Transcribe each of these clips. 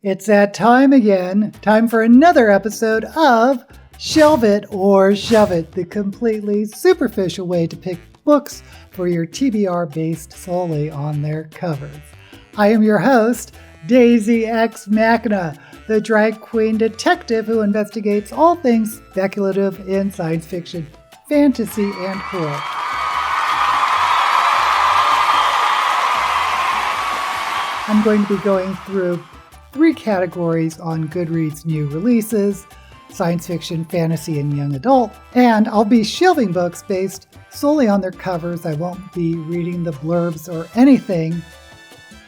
It's that time again. Time for another episode of Shelve It or Shove It, the completely superficial way to pick books for your TBR based solely on their covers. I am your host, Daisy X Machina, the drag queen detective who investigates all things speculative in science fiction, fantasy, and horror. I'm going to be going through 3 categories on Goodreads new releases: science fiction, fantasy, and young adult. And I'll be shelving books based solely on their covers. I won't be reading the blurbs or anything.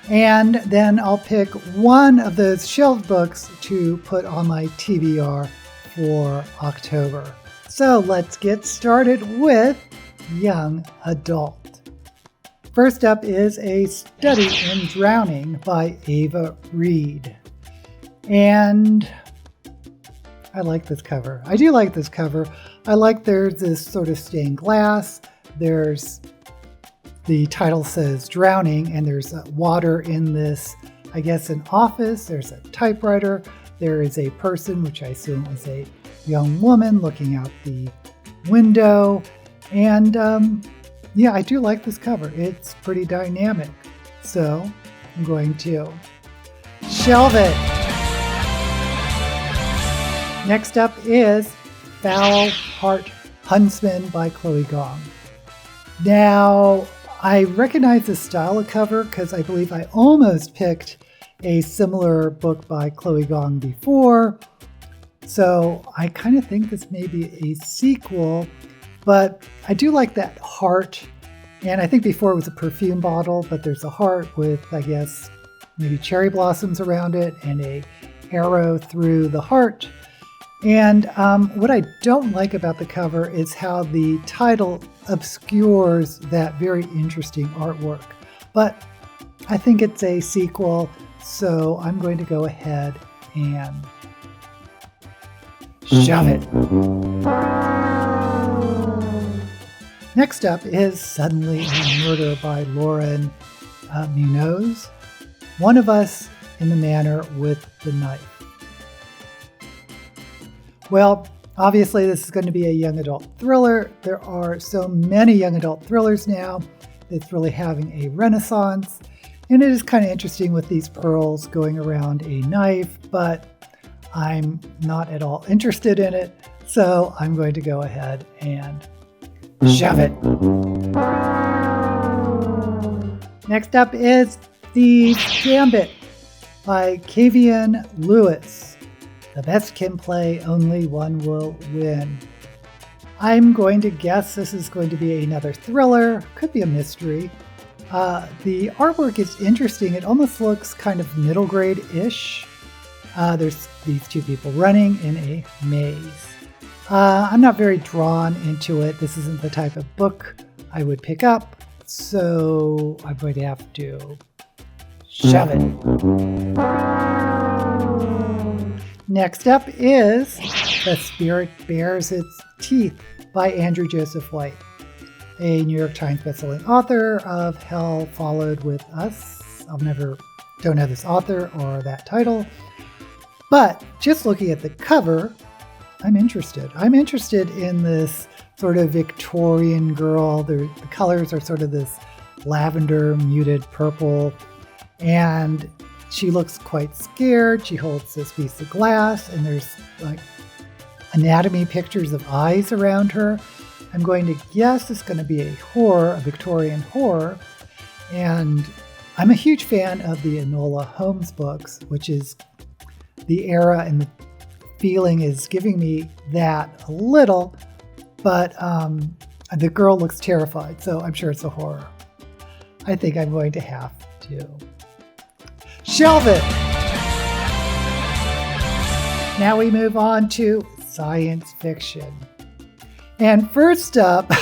And then I'll pick one of those shelved books to put on my TBR for October. So let's get started with young adult. First up is A Study in Drowning by Ava Reed. And I like this cover. I do like this cover. I like there's this sort of stained glass. There's the title says drowning, and there's water in this, I guess, an office. There's a typewriter. There is a person, which I assume is a young woman, looking out the window. And yeah, I do like this cover. It's pretty dynamic. So I'm going to shelve it. Next up is Foul Heart Huntsman by Chloe Gong. Now, I recognize the style of cover because I believe I almost picked a similar book by Chloe Gong before. So I kind of think this may be a sequel, but I do like that heart. And I think before it was a perfume bottle, but there's a heart with, I guess, maybe cherry blossoms around it and a arrow through the heart. And what I don't like about the cover is how the title obscures that very interesting artwork. But I think it's a sequel, so I'm going to go ahead and shove it. Next up is Suddenly a Murder by Lauren Munoz. One of Us in the Manor with the Knife. Well, obviously this is going to be a young adult thriller. There are so many young adult thrillers now. It's really having a renaissance. And it is kind of interesting with these pearls going around a knife, but I'm not at all interested in it. So I'm going to go ahead and shove it. Next up is The Gambit by Kavian Lewis. The best can play, only one will win. I'm going to guess this is going to be another thriller, could be a mystery. The artwork is interesting. It almost looks kind of middle grade-ish. There's these 2 people running in a maze. I'm not very drawn into it. This isn't the type of book I would pick up, so I'm going to have to shove it. Next up is The Spirit Bares Its Teeth by Andrew Joseph White, a New York Times bestselling author of Hell Followed With Us. Don't know this author or that title, but just looking at the cover, I'm interested. I'm interested in this sort of Victorian girl. The colors are sort of this lavender, muted purple, and she looks quite scared. She holds this piece of glass, and there's like anatomy pictures of eyes around her. I'm going to guess it's going to be a horror, a Victorian horror. And I'm a huge fan of the Enola Holmes books, which is the era, and the feeling is giving me that a little, but the girl looks terrified, so I'm sure it's a horror. I think I'm going to have to shelve it. Now we move on to science fiction. And first up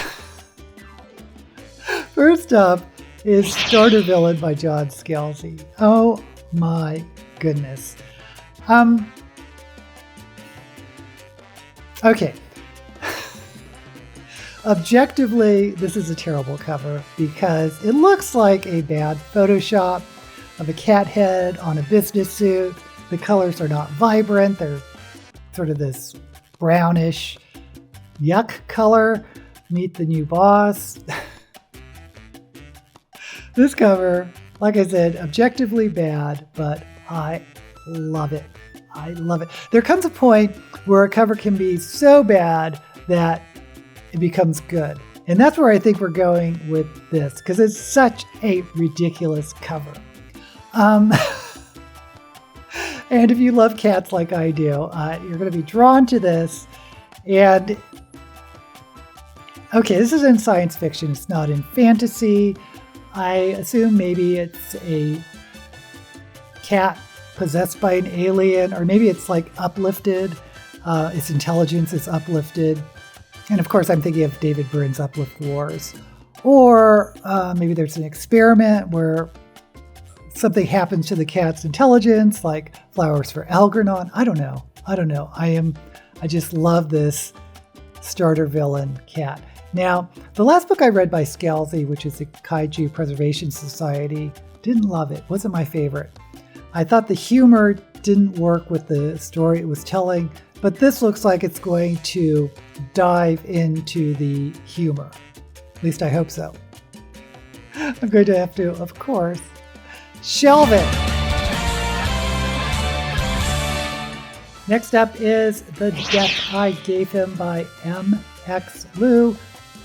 is Starter Villain by John Scalzi. Oh my goodness. Okay. Objectively, this is a terrible cover because it looks like a bad Photoshop of a cat head on a business suit. The colors are not vibrant. They're sort of this brownish yuck color. Meet the new boss. This cover, like I said, objectively bad, but I love it. I love it. There comes a point where a cover can be so bad that it becomes good. And that's where I think we're going with this, because it's such a ridiculous cover. And if you love cats like I do, you're going to be drawn to this. And okay, this is in science fiction. It's not in fantasy. I assume maybe it's a cat possessed by an alien, or maybe it's like uplifted. Its intelligence is uplifted. And of course, I'm thinking of David Byrne's Uplift Wars. Or maybe there's an experiment where something happens to the cat's intelligence, like flowers for Algernon. I don't know. I just love this starter villain cat. Now, the last book I read by Scalzi, which is the Kaiju Preservation Society, didn't love it. Wasn't my favorite. I thought the humor didn't work with the story it was telling, but this looks like it's going to dive into the humor. At least I hope so. I'm going to have to, of course, shelve it. Next up is The Death I Gave Him by M.X. Liu.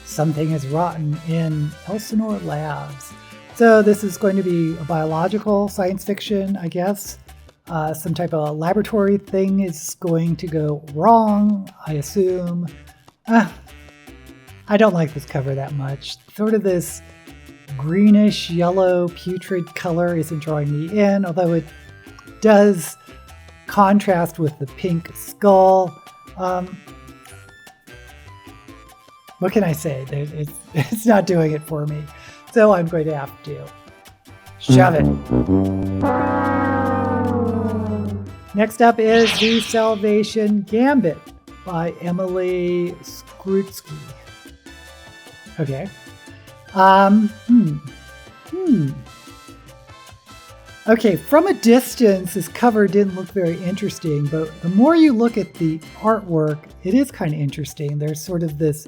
Something is rotten in Elsinore Labs. So this is going to be a biological science fiction, I guess. Some type of laboratory thing is going to go wrong, I assume. I don't like this cover that much. Sort of this greenish yellow putrid color isn't drawing me in, although it does contrast with the pink skull. What can I say? It's not doing it for me. So I'm going to have to shove it. Next up is The Salvation Gambit by Emily Skrutsky. Okay. Okay, from a distance, this cover didn't look very interesting, but the more you look at the artwork, it is kind of interesting. There's sort of this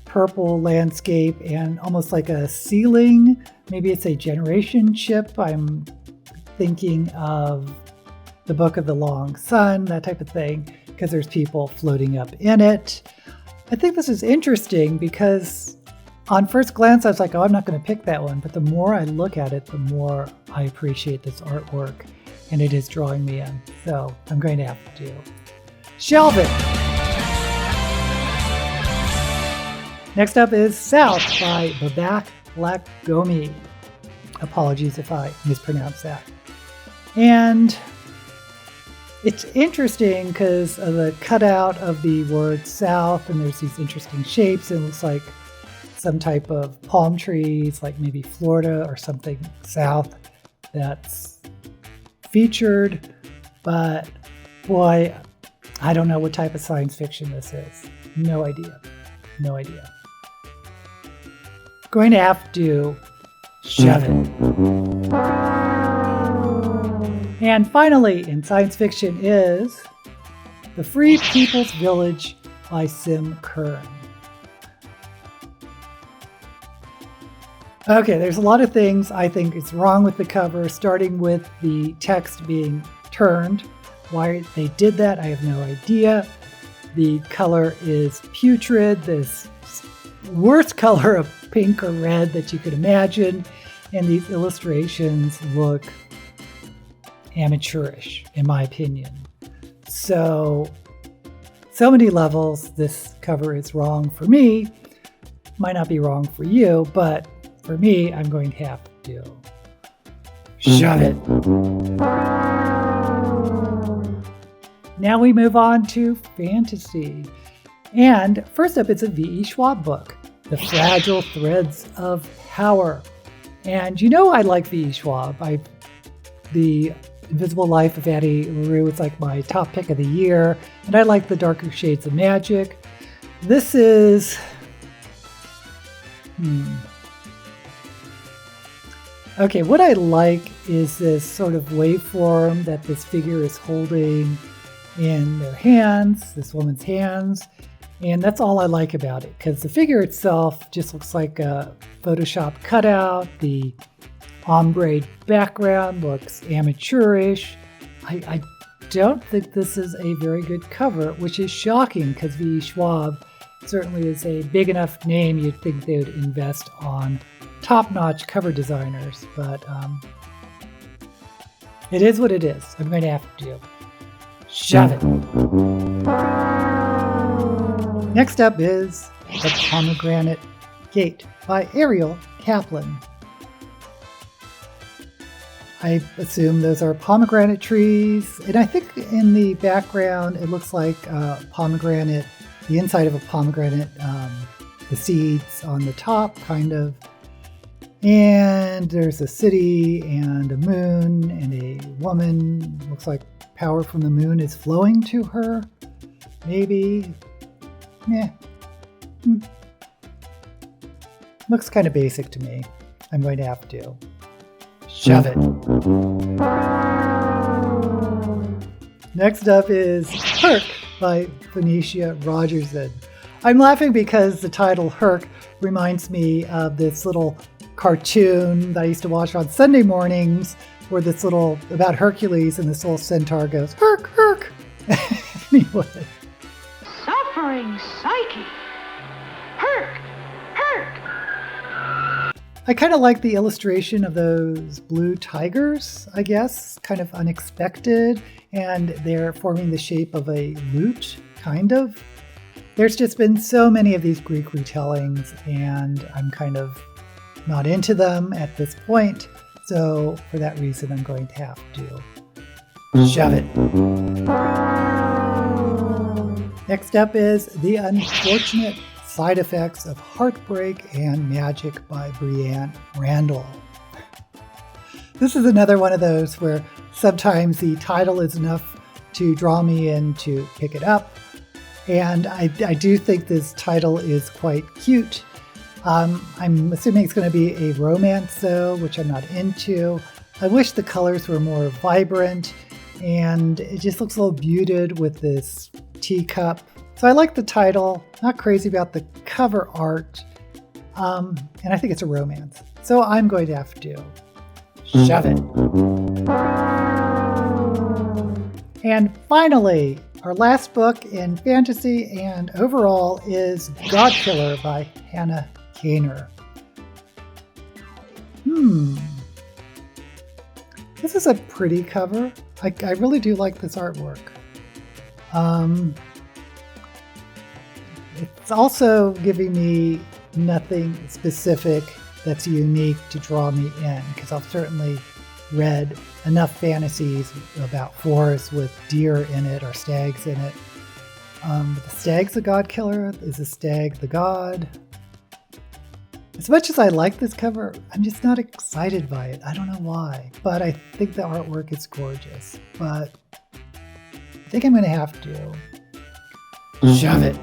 purple landscape and almost like a ceiling. Maybe it's a generation ship. I'm thinking of the Book of the Long Sun, that type of thing, because there's people floating up in it. I think this is interesting because on first glance, I was like, oh, I'm not going to pick that one. But the more I look at it, the more I appreciate this artwork, and it is drawing me in. So I'm going to have to shelve it. Next up is South by Babak Lakgomi. Apologies if I mispronounce that. And it's interesting because of the cutout of the word South, and there's these interesting shapes. It looks like some type of palm trees, like maybe Florida or something south that's featured. But boy, I don't know what type of science fiction this is. No idea. Going to have to shove it. And finally, in science fiction is The Free People's Village by Sim Kern. Okay, there's a lot of things I think is wrong with the cover, starting with the text being turned. Why they did that, I have no idea. The color is putrid, this worst color of pink or red that you could imagine. And these illustrations look amateurish, in my opinion. So many levels, this cover is wrong for me. Might not be wrong for you, but for me, I'm going to have to shove it. Now we move on to fantasy. And first up, it's a V.E. Schwab book, The Fragile Threads of Power. And you know I like V.E. Schwab. The Invisible Life of Addie LaRue is like my top pick of the year. And I like The Darker Shades of Magic. This is... Okay, what I like is this sort of waveform that this figure is holding in their hands, this woman's hands. And that's all I like about it, because the figure itself just looks like a Photoshop cutout. The ombre background looks amateurish. I don't think this is a very good cover, which is shocking because V. Schwab certainly is a big enough name you'd think they would invest on top-notch cover designers, but it is what it is. I'm going to have to shove it. Next up is The Pomegranate Gate by Ariel Kaplan. I assume those are pomegranate trees, and I think in the background it looks like pomegranate, the inside of a pomegranate, the seeds on the top, kind of. And there's a city and a moon and a woman. Looks like power from the moon is flowing to her. Maybe. Yeah. Looks kind of basic to me. I'm going to have to shove it. Next up is Herc by Phoenicia Rogerson. I'm laughing because the title Herc reminds me of this little cartoon that I used to watch on Sunday mornings, where this little, about Hercules, and this little centaur goes, Herc, Herc. Anyway. Suffering Psyche. Herc, Herc. I kind of like the illustration of those blue tigers, I guess, kind of unexpected, and they're forming the shape of a lute, kind of. There's just been so many of these Greek retellings, and I'm kind of not into them at this point, so for that reason I'm going to have to shove it. Next up is The Unfortunate Side Effects of Heartbreak and Magic by Brianne Randall. This is another one of those where sometimes the title is enough to draw me in to pick it up, and I do think this title is quite cute. I'm assuming it's going to be a romance though, which I'm not into. I wish the colors were more vibrant, and it just looks a little muted with this teacup. So I like the title, not crazy about the cover art, and I think it's a romance. So I'm going to have to shove it. And finally, our last book in fantasy and overall is Godkiller by Hannah Kaner. This is a pretty cover. I really do like this artwork. It's also giving me nothing specific that's unique to draw me in, because I've certainly read enough fantasies about forests with deer in it or stags in it. The stag's the god killer. Is the stag the god? As much as I like this cover, I'm just not excited by it. I don't know why, but I think the artwork is gorgeous. But I think I'm going to have to shove it.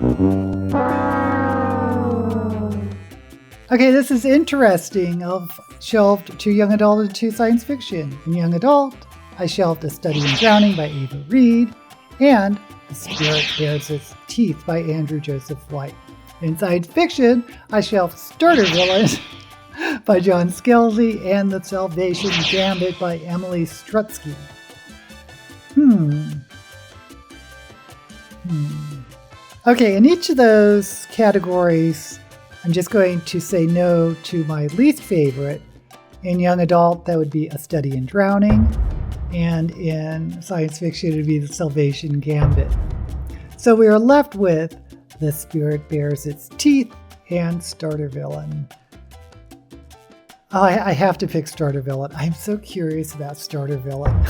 Okay, this is interesting. I've shelved 2 young adult and 2 science fiction. In young adult, I shelved A Study in Drowning by Ava Reed and The Spirit Bears Its Teeth by Andrew Joseph White. In science fiction, I shelved Starter Villain by John Scalzi and The Salvation Gambit by Emily Strutsky. Okay, in each of those categories, I'm just going to say no to my least favorite. In young adult, that would be A Study in Drowning. And in science fiction, it would be The Salvation Gambit. So we are left with The Spirit Bears Its Teeth and Starter Villain. Oh, I have to pick Starter Villain. I'm so curious about Starter Villain.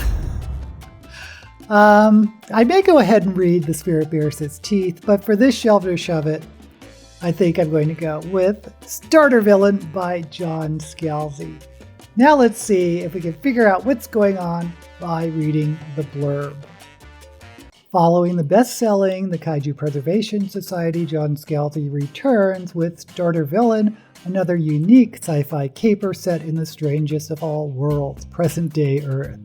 I may go ahead and read The Spirit Bears Its Teeth, but for this shelve or shove it, I think I'm going to go with Starter Villain by John Scalzi. Now let's see if we can figure out what's going on by reading the blurb. Following the best-selling The Kaiju Preservation Society, John Scalzi returns with Starter Villain, another unique sci-fi caper set in the strangest of all worlds, present-day Earth.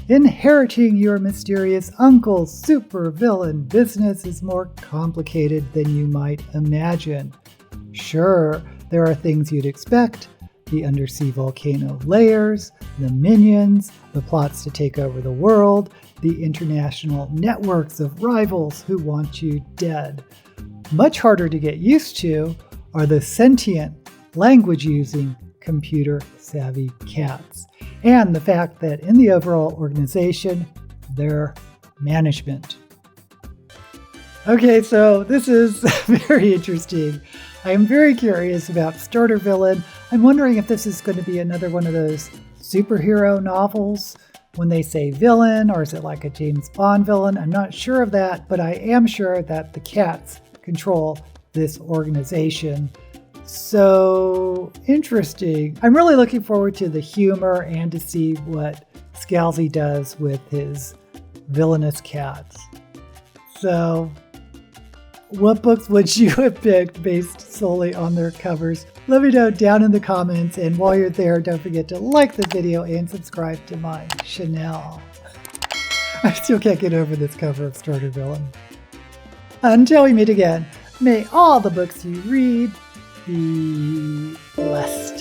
Inheriting your mysterious uncle's supervillain business is more complicated than you might imagine. Sure, there are things you'd expect: the undersea volcano layers, the minions, the plots to take over the world, the international networks of rivals who want you dead. Much harder to get used to are the sentient, language-using, computer-savvy cats, and the fact that in the overall organization, they're management. Okay, so this is very interesting. I am very curious about Starter Villain. I'm wondering if this is going to be another one of those superhero novels when they say villain, or is it like a James Bond villain? I'm not sure of that, but I am sure that the cats control this organization. So interesting. I'm really looking forward to the humor and to see what Scalzi does with his villainous cats. So what books would you have picked based solely on their covers? Let me know down in the comments, and while you're there, don't forget to like the video and subscribe to my channel. I still can't get over this cover of Starter Villain. Until we meet again, may all the books you read be blessed.